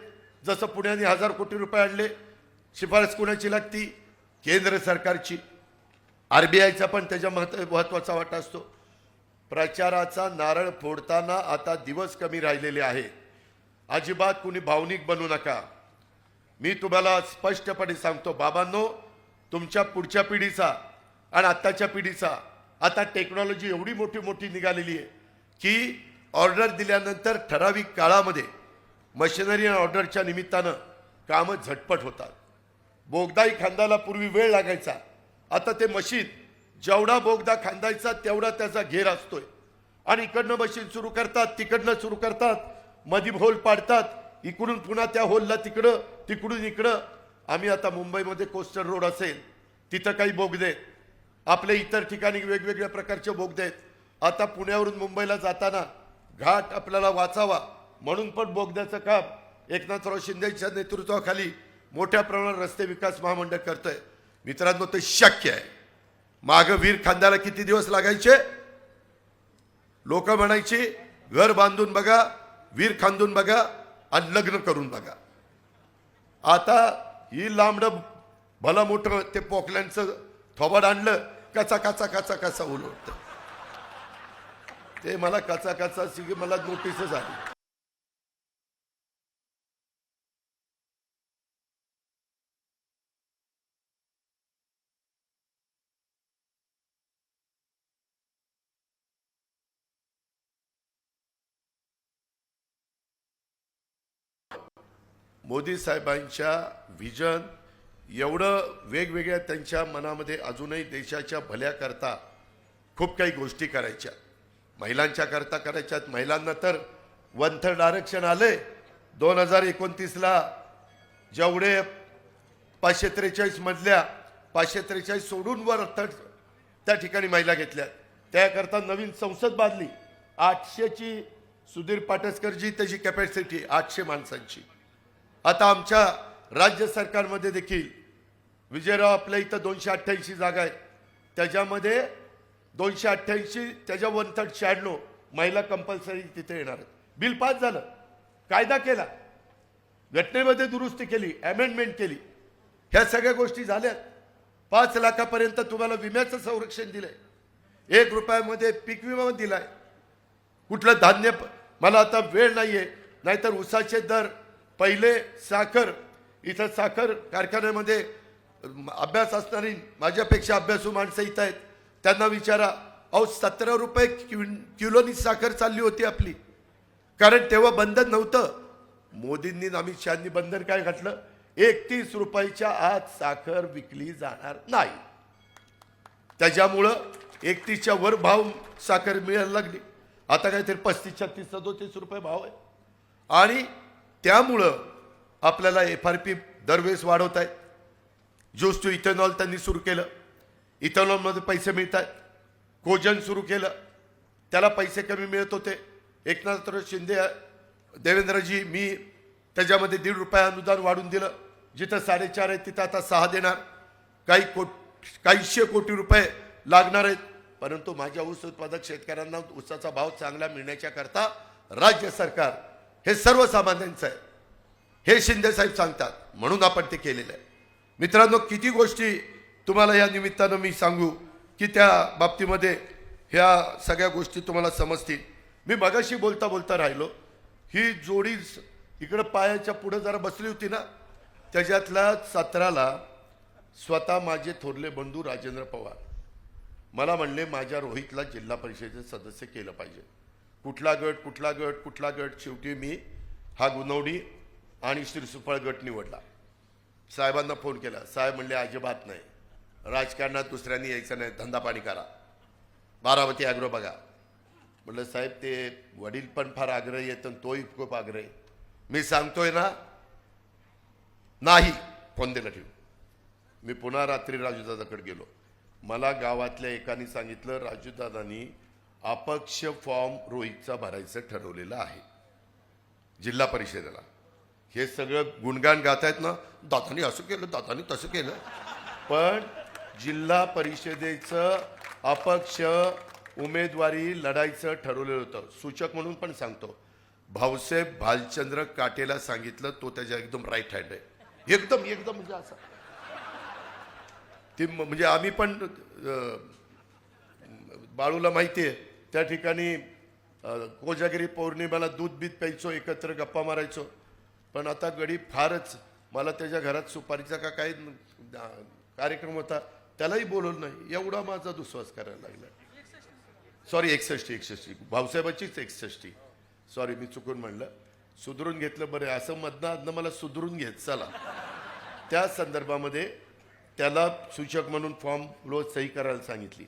जसं पुण्याने 1000 कोटी रुपये आणले, शिफारस कोणाची लागती? केंद्र सरकारची. RBIचा पण त्याच्या महत्वाचा वाटा असतो. प्रचाराचा नारळ फोडताना आता दिवस कमी राहिलेले आहेत. अजिबात कुणी भावनिक बनू नका. मी तुम्हाला स्पष्टपणे सांगतो बाबांनो, तुमच्या पुढच्या पिढीचा आणि आत्ताच्या पिढीचा आता टेक्नॉलॉजी एवढी मोठी निघालेली आहे की ऑर्डर दिल्यानंतर ठराविक काळामध्ये मशिनरी आणि ऑर्डरच्या निमित्तानं कामं झटपट होतात. बोगदाही खांदायला पूर्वी वेळ लागायचा, आता ते मशीन जेवढा बोगदा खांदायचा तेवढा त्याचा घेर असतोय आणि इकडनं मशीन सुरू करतात, तिकडनं सुरू करतात, मधी होल पाडतात, इकडून पुन्हा त्या होलला तिकडं, तिकडून इकडं. आम्ही आता मुंबईमध्ये कोस्टल रोड असेल तिथं काही बोगदे, आपल्या इतर ठिकाणी वेगवेगळ्या प्रकारचे बोगदे आहेत. आता पुण्यावरून मुंबईला जाताना घाट आपल्याला वाचावा म्हणून पण बोगद्याचं काम एकनाथराव शिंदेच्या नेतृत्वाखाली मोठ्या प्रमाणात रस्ते विकास महामंडळ करतंय. मित्रांनो, ते शक्य आहे. मागं वीर खांद्याला किती दिवस लागायचे? लोक म्हणायची घर बांधून बघा, वीर खांदून बघा आणि लग्न करून बघा. आता ही लांबडं भलं मोठं ते पोकलँडचं थोबाड आणलं, कचा उलटतं. ते मला कचा मला नोटीसच आली. मोदी साहेबांच्या व्हिजन एवढं वेगवेगळ्या त्यांच्या मनामध्ये अजूनही देशाच्या भल्याकरता खूप काही गोष्टी करायच्या, महिलांच्या करता करायच्यात. महिलांना तर 1/3 आरक्षण आले 2029ला. जेवढे 543 मधल्या 543 सोडून वर त्या ठिकाणी महिला घेतल्या. त्याकरता नवीन संसद बांधली 800ची. सुधीर पाटसकरजी त्याची कॅपॅसिटी 800 माणसांची. आता आमच्या राज्य सरकारमध्ये देखील विजयराव आपल्या इथं 288 जागा आहेत, त्याच्यामध्ये 288 त्याच्या 1/3 96 महिला कंपल्सरी तिथे येणार आहेत. बिल पास झालं, कायदा केला, घटनेमध्ये दुरुस्ती केली, अमेंडमेंट केली, ह्या सगळ्या गोष्टी झाल्यात. 5 लाखापर्यंत तुम्हाला विम्याचं संरक्षण दिलंय, 1 रुपयामध्ये पीक विमा दिलाय. कुठलं धान्य, मला आता वेळ नाहीये, नाहीतर ऊसाचे दर पहिले साखर, इथं साखर कारखान्यामध्ये अभ्यास असणारी माझ्यापेक्षा अभ्यासू माणसं इथं आहेत, त्यांना विचारा. अहो 17 रुपये किलोनी साखर चालली होती आपली, कारण तेव्हा बंधन नव्हतं. मोदींनी अमित शहानी बंधन काय घातलं? 31 रुपयाच्या आत साखर विकली जाणार नाही. त्याच्यामुळं 31च्या वर भाव साखर मिळायला लागली. आता काहीतरी 35, 36, 37 रुपये भाव आहे. आणि त्यामुळं आपल्याला FRP दरवेळेस वाढवत आहे. ज्यूस टू इथेनॉल त्यांनी सुरू केलं, इथेनॉलमध्ये पैसे मिळत आहेत. कोजन सुरू केलं, त्याला पैसे कमी मिळत होते. एकनाथराव शिंदे, देवेंद्रजी, मी त्याच्यामध्ये ₹1.5 अनुदान वाढून दिलं. जिथं 4.5 आहे तिथं आता 6 देणार. काहीशे कोटी रुपये लागणार आहेत. परंतु माझ्या ऊस उत्पादक शेतकऱ्यांना ऊसाचा भाव चांगला मिळण्याच्या करता राज्य सरकार हे सर्वसामान्यांचं आहे, हे शिंदे साहेब सांगतात, म्हणून आपण ते केलेलं आहे. मित्रांनो, किती गोष्टी तुम्हाला या निमित्तानं मी सांगू की त्या बाबतीमध्ये ह्या सगळ्या गोष्टी तुम्हाला समजतील. मी मगाशी बोलता बोलता राहिलो. ही जोडी इकडं पायाच्या पुढे जरा बसली होती ना, त्याच्यातल्या 17ला स्वतः माझे थोरले बंधू राजेंद्र पवार मला म्हणले माझ्या रोहितला जिल्हा परिषदेचे सदस्य केलं पाहिजे. कुठला गट कुठला गट कुठला गट, शेवटी मी हा गुणवडी आणि श्रीसुफळ गट निवडला. साहेबांना फोन केला. साहेब म्हणले अजिबात नाही, राजकारणात दुसऱ्यांनी यायचं नाही, धंदा पाणी करा, बारामती ॲग्रो बघा. म्हटलं साहेब ते वडील पण फार आग्रही आहेत आणि तोही खूप आग्रही. मी सांगतोय ना, नाही, फोन दिला ठेवू. मी पुन्हा रात्री राजूदादाकडे गेलो. मला गावातल्या एकाने सांगितलं राजूदादांनी अपक्ष फॉर्म रोहितचा भरायचं ठरवलेलं आहे जिल्हा परिषदेला. हे सगळं गुणगान गातायत ना, दादानी असं केलं, दादानी तसं केलं. पण जिल्हा परिषदेचं अपक्ष उमेदवारी लढायचं ठरवलेलं होतं. सूचक म्हणून पण सांगतो, भाऊसाहेब भालचंद्र काटेला सांगितलं, तो त्याच्या एकदम राईट हँड आहे. एकदम एकदम म्हणजे असं ते म्हणजे आम्ही पण बाळूला माहिती आहे त्या ठिकाणी कोजागिरी पौर्णिमेला दूध बीत प्यायचो, एकत्र गप्पा मारायचो. पण आता गडी फारच, मला त्याच्या घरात सुपारीचा का काही कार्यक्रम होता, त्यालाही बोलवलं नाही. एवढा माझा दुस्वास करायला लागला. सॉरी, 61 भाऊसाहेबाचीच 61. सॉरी, मी चुकून म्हणलं, सुधरून घेतलं. बरं, असं मधनं मला सुधरून घेत चला. त्या संदर्भामध्ये त्याला सूचक म्हणून फॉर्म रोज सही करायला सांगितली.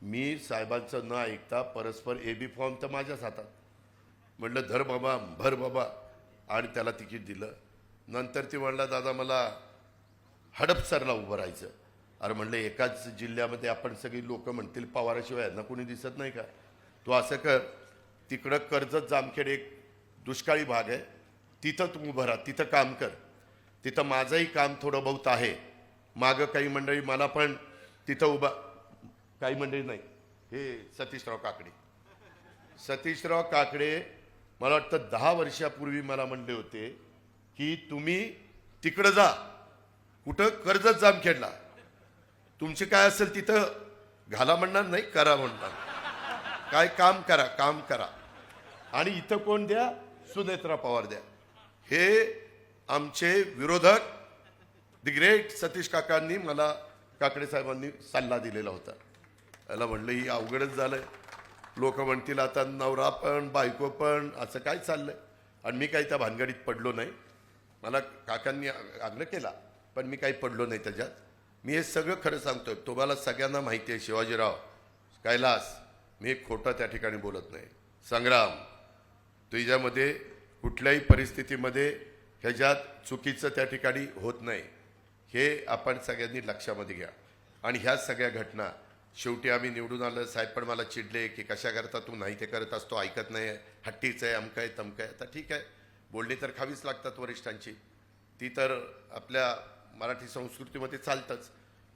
मी साहेबांचं न ऐकता परस्पर AB फॉर्म तर माझ्याच हातात. म्हटलं धर बाबा, भर बाबा, आणि त्याला तिकीट दिलं. नंतर ती म्हणला दादा मला हडपसरला उभं राहायचं. अरे म्हणलं एकाच जिल्ह्यामध्ये आपण सगळी लोक म्हणतील पवाराशिवाय यांना कोणी दिसत नाही का? तू असं कर, तिकडं कर्जत जामखेड एक दुष्काळी भाग आहे, तिथं तू उभं राहा, तिथं काम कर. तिथं माझंही काम थोडं बहुत आहे. मागं काही मंडळी मला पण तिथं उभा, काही मंडळी नाही, हे सतीशराव काकडे मला वाटतं 10 वर्षापूर्वी मला म्हणले होते की तुम्ही तिकडं जा, कुठं कर्जत जामखेडला, तुमचे काय असेल तिथं घाला म्हणणार नाही, करा म्हणणार. काय काम करा, काम करा, आणि इथं कोण द्या, सुनेत्रा पवार द्या. हे आमचे विरोधक दी ग्रेट सतीश काकांनी मला, काकडे साहेबांनी सल्ला दिलेला होता. याला म्हणलं ही अवघडच झालंय, लोक म्हणतील आता नवरा पण बायको पण असं काय चाललंय. आणि मी काही त्या भानगडीत पडलो नाही. मला काकांनी आग्रह केला पण मी काही पडलो नाही त्याच्यात. मी हे सगळं खरं सांगतोय, तुम्हाला सगळ्यांना माहिती आहे. शिवाजीराव, कैलास, मी खोटं त्या ठिकाणी बोलत नाही. संग्राम, तुझ्यामध्ये कुठल्याही परिस्थितीमध्ये ह्याच्यात चुकीचं त्या ठिकाणी होत नाही, हे आपण सगळ्यांनी लक्षामध्ये घ्या. आणि ह्या सगळ्या घटना शेवटी आम्ही निवडून आलं. साहेब पण मला चिडले की कशा करता तू नाही ते करत असतो, ऐकत नाही, हट्टीचं आहे, अमकं आहे तमकं आहे. आता ठीक आहे, बोलणी तर खावीच लागतात वरिष्ठांची, ती तर आपल्या मराठी संस्कृतीमध्ये चालतंच.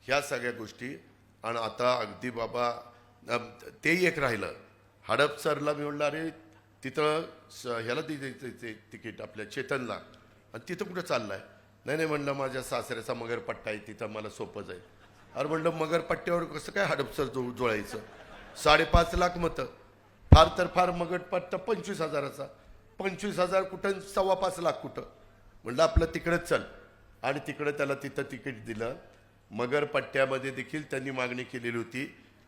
ह्या सगळ्या गोष्टी. आणि आता अगदी बाबा तेही एक राहिलं, हडपसरला मी म्हणलं अरे तिथं ह्याला द्यायचं तिकीट आपल्या चेतनला, आणि तिथं कुठं चाललाय? नाही म्हणलं माझ्या सासऱ्याचा मगरपट्टा आहे, तिथं मला सोपं जाईल. अरे म्हणलं मगरपट्ट्यावर कसं काय हडपसर जोडायचं? 5.5 लाख मतं, फार तर फार मगरपट्टा 25,000चा. 25,000 कुठं, 5.25 लाख कुठं? म्हणलं आपलं तिकडंच चल. आणि तिकडं त्याला तिथं तिकीट दिलं. मगरपट्ट्यामध्ये देखील त्यांनी मागणी केलेली होती.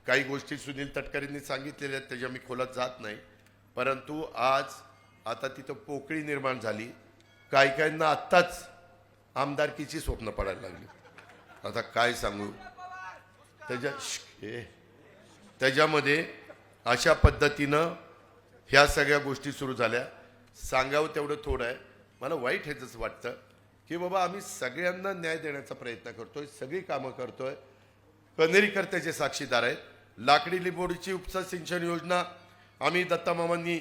काही गोष्टी सुनील तटकरेंनी सांगितलेल्या आहेत, त्याच्या मी खोलात जात नाही. परंतु आज आता तिथं पोकळी निर्माण झाली. काहींना आत्ताच आमदारकीची स्वप्न पडायला लागली. आता काय सांगू, त्याच्यामध्ये अशा पद्धतीनं ह्या सगळ्या गोष्टी सुरू झाल्या. सांगावं तेवढं थोडं आहे. मला वाईट हेच वाटतं की बाबा आम्ही सगळ्यांना न्याय देण्याचा प्रयत्न करतोय, सगळी कामं करतोय. कनेरीकर्त्याचे साक्षीदार आहेत. लाकडी लिंबोडीची उपसा सिंचन योजना आम्ही दत्तामामांनी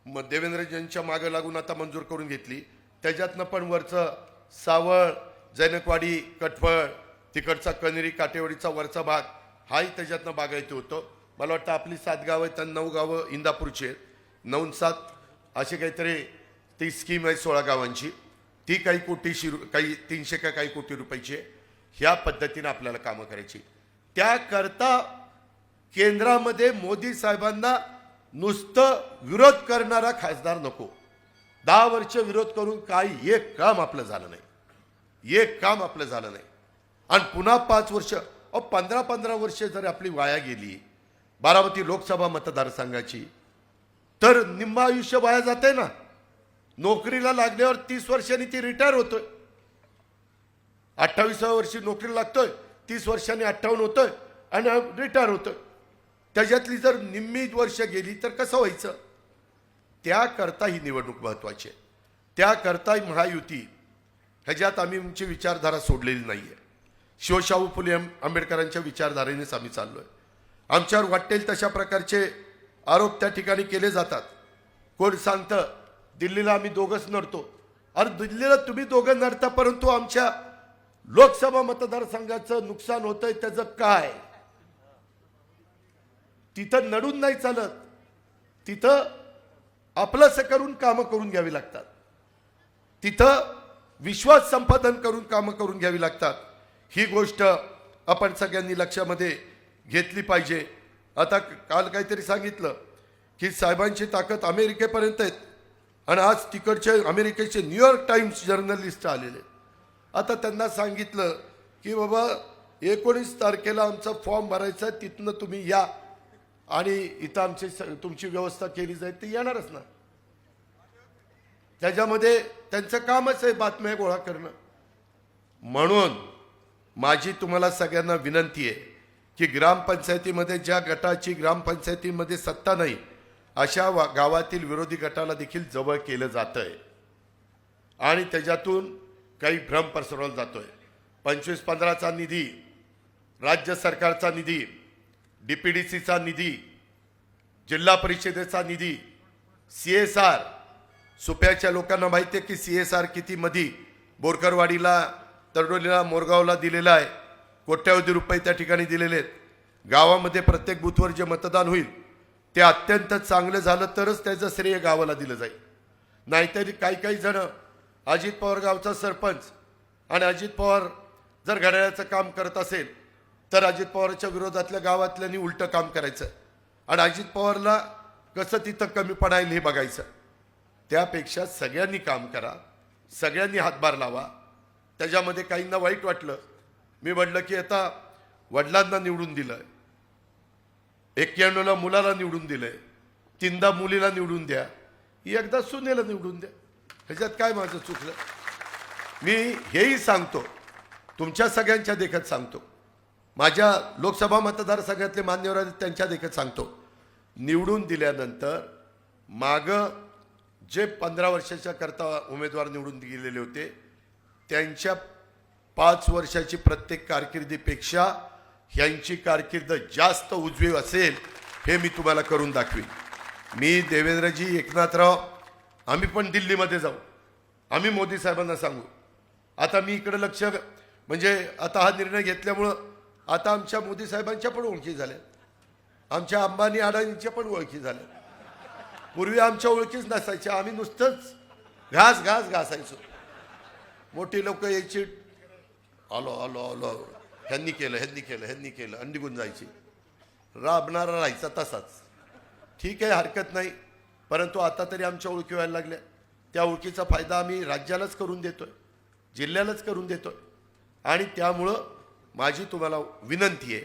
देवेंद्रजींच्या मागं लागून आता मंजूर करून घेतली. त्याच्यातनं पण वरचं सावळ, जैनकवाडी, कटफळ, तिकडचा कनेरी काटेवाडीचा वरचा भाग हाही त्याच्यातनं बागायती होतो. मला वाटतं आपली 7 गावं आहेत, तर 9 गावं इंदापूरची आहेत. 9 आणि 7 असे काहीतरी ती स्कीम आहे 16 गावांची. ती काही काही 300 का काही कोटी रुपयाची आहे. ह्या पद्धतीने आपल्याला कामं करायची. त्याकरता केंद्रामध्ये मोदी साहेबांना नुसतं विरोध करणारा खासदार नको. 10 वर्ष विरोध करून काही एक काम आपलं झालं नाही. एक काम आपलं झालं नाही. आणि पुन्हा 5 वर्ष 15 वर्ष जर आपली वाया गेली बारामती लोकसभा मतदारसंघाची, तर निम्मा आयुष्य वाया जाते ना. नोकरीला लागल्यावर 30 वर्षांनी ती रिटायर होतोय. 28व्या वर्षी नोकरीला लागतोय, 30 वर्षांनी 58 होतोय आणि रिटायर होतोय. त्याच्यातली जर निम्मी वर्ष गेली तर कसं व्हायचं? त्याकरता ही निवडणूक महत्वाची आहे. त्याकरता महायुती ह्याच्यात आम्ही आमची विचारधारा सोडलेली नाही आहे. शिवशाहू फुले आंबेडकरांच्या विचारधारेनेच आम्ही चाललोय. आमच्यावर वाटेल तशा प्रकारचे आरोप त्या ठिकाणी केले जातात. कोण सांगतं दिल्लीला आम्ही दोघंच नडतो. अरे दिल्लीला तुम्ही दोघं नडता, परंतु आमच्या लोकसभा मतदारसंघाचं नुकसान होतंय त्याचं काय? तिथं नडून नाही चालत. तिथं आपलंसं करून कामं करून घ्यावी लागतात. तिथं विश्वास संपादन करून कामं करून घ्यावी लागतात. ही गोष्ट आपण सगळ्यांनी लक्षामध्ये घेतली पाहिजे. आता काल काहीतरी सांगितलं की साहेबांची ताकद अमेरिकेपर्यंत आहे आणि आज तिकडचे अमेरिकेचे न्यूयॉर्क टाइम्स जर्नलिस्ट आलेले. आता त्यांना सांगितलं की बाबा 19 तारखेला आमचा फॉर्म भरायचा आहे, तिथनं तुम्ही या आणि इथं तुमची व्यवस्था केली जाईल. ते येणारच ना. त्याच्यामध्ये त्यांचं कामच आहे बातम्या गोळा करणं. म्हणून माझी तुम्हाला सगळ्यांना विनंती आहे की ग्रामपंचायतीमध्ये ज्या गटाची ग्रामपंचायतीमध्ये सत्ता नाही अशा गावातील विरोधी गटाला देखील जवळ केलं जातंय आणि त्याच्यातून काही भ्रम पसरवला जातोय. 25-15चा निधी, राज्य सरकारचा निधी, DPDCचा निधी, जिल्हा परिषदेचा निधी, CSR. सुप्याच्या लोकांना माहिती आहे की CSR किती मधी बोरकरवाडीला, तरडोलीला, मोरगावला दिलेला आहे. कोट्यावधी रुपये त्या ठिकाणी दिलेले आहेत. गावामध्ये प्रत्येक बूथवर जे मतदान होईल ते अत्यंत चांगलं झालं तरच त्याचं श्रेय गावाला दिलं जाईल. नाहीतरी काही जण अजित पवार गावचा सरपंच आणि अजित पवार जर घड्याळाचं काम करत असेल तर अजित पवारच्या विरोधातल्या गावातल्यांनी उलटं काम करायचं आणि अजित पवारला कसं तिथं कमी पडायला हे बघायचं. त्यापेक्षा सगळ्यांनी काम करा, सगळ्यांनी हातभार लावा. त्याच्यामध्ये काहींना वाईट वाटलं. मी म्हटलं की आता वडिलांना निवडून दिलंय, 91ला मुलाला निवडून दिलंय, 3दा मुलीला निवडून द्या, एकदा सुनेला निवडून द्या. ह्याच्यात काय माझं चुकलं? मी हेही सांगतो, तुमच्या सगळ्यांच्या देखत सांगतो, माझ्या लोकसभा मतदारसंघातले मान्यवर आहेत त्यांच्या देखत सांगतो, निवडून दिल्यानंतर मागं जे 15 वर्षाच्या करता उमेदवार निवडून गेलेले होते त्यांच्या 5 वर्षाची प्रत्येक कारकिर्दीपेक्षा ह्यांची कारकीर्द जास्त उजवी असेल हे मी तुम्हाला करून दाखवीन. मी, देवेंद्रजी, एकनाथराव आम्ही पण दिल्लीमध्ये जाऊ, आम्ही मोदी साहेबांना सांगू. आता मी इकडे लक्ष म्हणजे आता हा निर्णय घेतल्यामुळं आता आमच्या मोदी साहेबांच्या पण ओळखी झाल्या, आमच्या अंबानी अडाणींच्या पण ओळखी झाल्या. पूर्वी आमच्या ओळखीच नसायच्या, आम्ही नुसतंच घासायचो. मोठी लोक यायची, आलो आलो आलो, ह्यांनी केलं आणि निघून जायची. राबणारा राहायचा तसाच. ठीक आहे, हरकत नाही. परंतु आता तरी आमच्या ओळखी व्हायला लागल्या. त्या ओळखीचा फायदा आम्ही राज्यालाच करून देतोय, जिल्ह्यालाच करून देतोय. आणि त्यामुळं माझी तुम्हाला विनंती आहे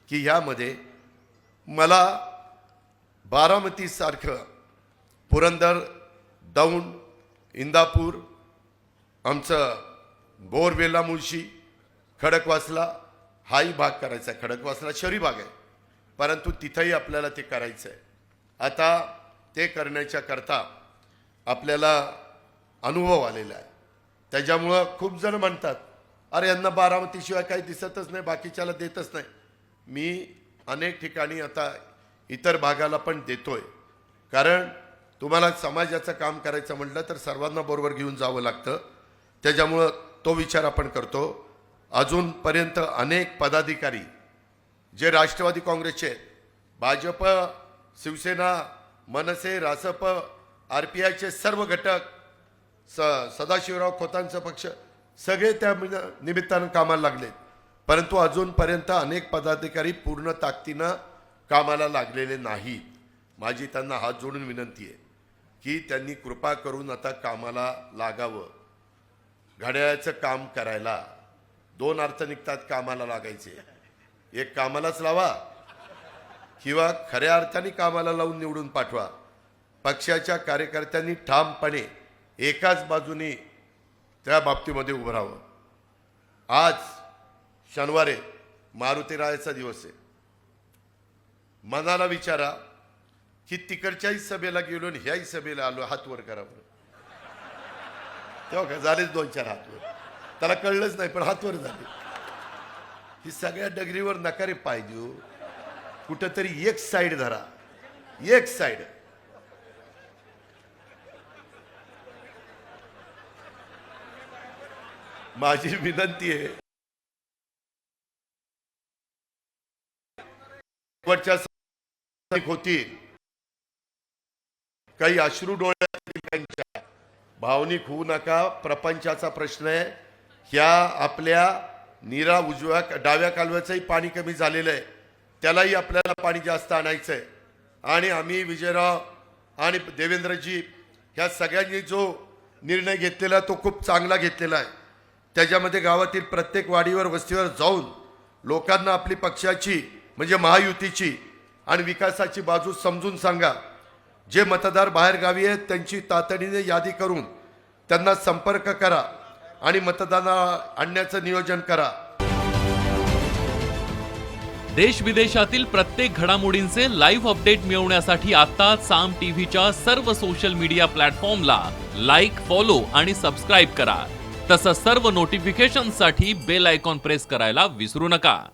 की ह्यामध्ये मला बारामतीसारखं पुरंदर, दौंड, इंदापूर, आमचं बोरवेला, मुळशी, खडकवासला हाही भाग करायचा आहे. खडकवासला शहरी भाग आहे, परंतु तिथंही आपल्याला ते करायचं आहे. आता ते करण्याच्या करता आपल्याला अनुभव आलेला आहे. त्याच्यामुळं खूप जण म्हणतात अरे यांना बारामतीशिवाय काही दिसतच नाही, बाकीच्याला देतच नाही. मी अनेक ठिकाणी आता इतर भागाला पण देतोय, कारण तुम्हाला समाजाचं काम करायचं म्हटलं तर सर्वांना बरोबर घेऊन जावं लागतं. त्याच्यामुळं तो विचार आपण करतो. अजूनपर्यंत अनेक पदाधिकारी जे राष्ट्रवादी काँग्रेसचे, भाजप, शिवसेना, मनसे, रासप, RPIचे सर्व घटक, सदाशिवराव खोतांचा पक्ष सगळे त्या निमित्तानं कामाला लागलेत. परंतु अजूनपर्यंत अनेक पदाधिकारी पूर्ण ताकदीनं कामाला लागलेले नाहीत. माझी त्यांना हात जोडून विनंती आहे की त्यांनी कृपा करून आता कामाला लागावं. घड्याळाचं काम करायला दोन अर्थ निघतात कामाला लागायचे. एक कामालाच लावा किंवा खऱ्या अर्थाने कामाला लावून निवडून पाठवा. पक्षाच्या कार्यकर्त्यांनी ठामपणे एकाच बाजूने त्या बाबतीमध्ये उभं राहावं. आज शनिवार आहे, मारुतीरायाचा दिवस आहे. मनाला विचारा की तिकडच्याही सभेला गेलो आणि ह्याही सभेला आलो, हात वर करा बरं. तेव्हा का झालेच 2-4 हात वर. त्याला कळलंच नाही पण हात वर झाले. ही सगळ्या डगरीवर नकारे पाय देऊ. कुठंतरी एक साईड धरा, एक साईड. माझी विनंती आहे, होती काही अश्रू डोळ्यात, भावनिक होऊ नका. प्रपंचाचा प्रश्न आहे. ह्या आपल्या नीरा उजव्या डाव्या कालव्याचंही पाणी कमी झालेलं आहे, त्यालाही आपल्याला पाणी जास्त आणायचं आहे. आणि आम्ही विजयराव आणि देवेंद्रजी ह्या सगळ्यांनी जो निर्णय घेतलेला तो खूप चांगला घेतलेला आहे. त्याच्यामध्ये गावातील प्रत्येक वाडीवर वस्तीवर जाऊन लोकांना आपली पक्षाची म्हणजे महायुतीची आणि विकासाची बाजू समजून सांगा. जे मतदार बाहेरगावी आहेत त्यांची तातडीने यादी करून त्यांना संपर्क करा आणि मतदानाला आणण्याचं नियोजन करा. देश विदेशातील प्रत्येक घडामोडींचे लाईव्ह अपडेट मिळवण्यासाठी आता साम टीव्हीच्या सर्व सोशल मीडिया प्लॅटफॉर्मला लाईक, फॉलो आणि सबस्क्राईब करा. तसंच सर्व नोटिफिकेशनसाठी बेल आयकॉन प्रेस करायला विसरू नका.